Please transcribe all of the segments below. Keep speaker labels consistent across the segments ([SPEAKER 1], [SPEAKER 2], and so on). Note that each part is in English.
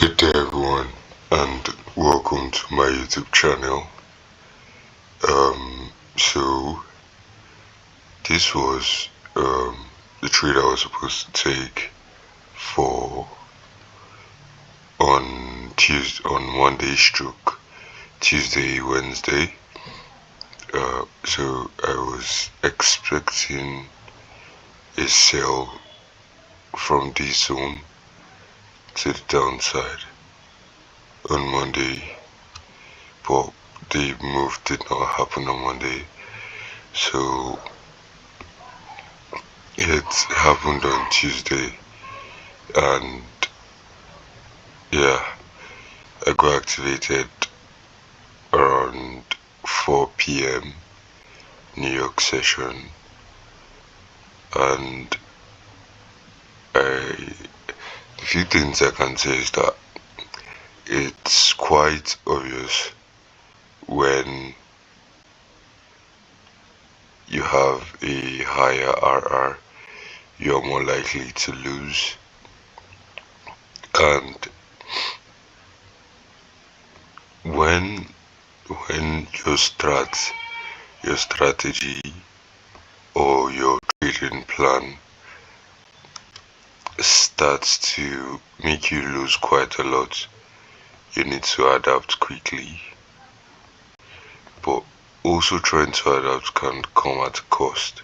[SPEAKER 1] Good day everyone, and welcome to my YouTube channel. So this was the trade I was supposed to take for on Monday stroke Tuesday, Wednesday. So I was expecting a sell from this zone to the downside on Monday, but the move did not happen on Monday, so it happened on Tuesday, and yeah, I got activated around 4 p.m. New York session, and the few things I can say is that it's quite obvious when you have a higher RR, you're more likely to lose. And when your strategy or your trading plan starts to make you lose quite a lot, you need to adapt quickly. But also trying to adapt can come at a cost.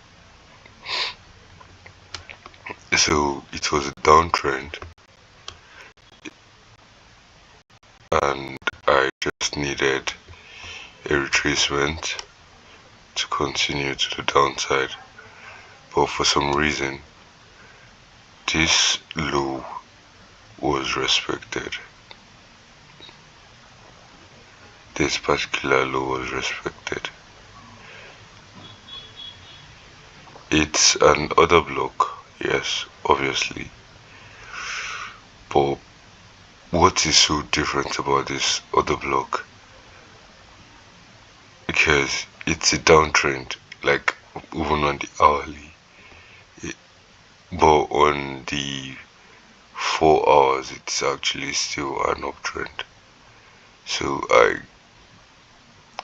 [SPEAKER 1] So it was a downtrend, and I just needed a retracement to continue to the downside. But for some reason, this low was respected. This particular low was respected. It's an order block, yes, obviously. But what is so different about this order block? Because it's a downtrend, like even on the hourly, but on the 4 hours it's actually still an uptrend. So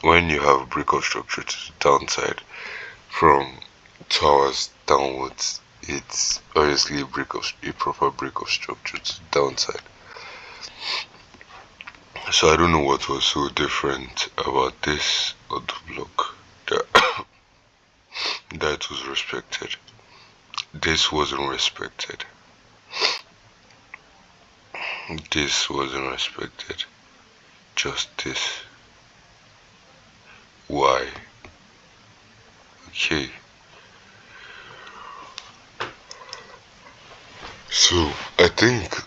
[SPEAKER 1] when you have a break of structure to the downside from 2 hours downwards, it's obviously a proper break of structure to the downside. So I don't know what was so different about this order block that was respected. This wasn't respected. This wasn't respected. Just this. Why? Okay. So I think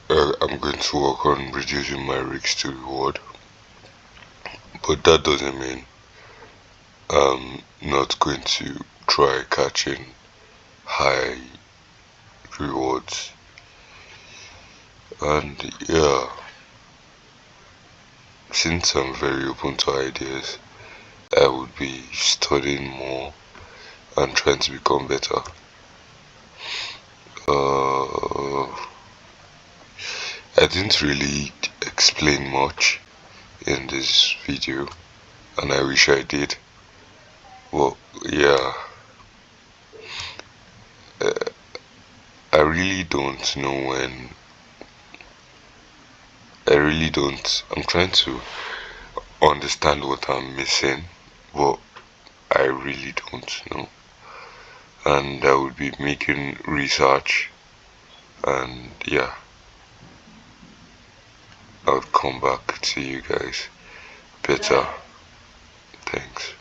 [SPEAKER 1] I'm going to work on reducing my risk to reward, but that doesn't mean I'm not going to try catching high rewards. And yeah, since I'm very open to ideas, I would be studying more and trying to become better. I didn't really explain much in this video, and I wish I did. Well, yeah, I really don't know when. I'm trying to understand what I'm missing, but I really don't know. And I will be making research, and yeah, I'll come back to you guys better. Thanks.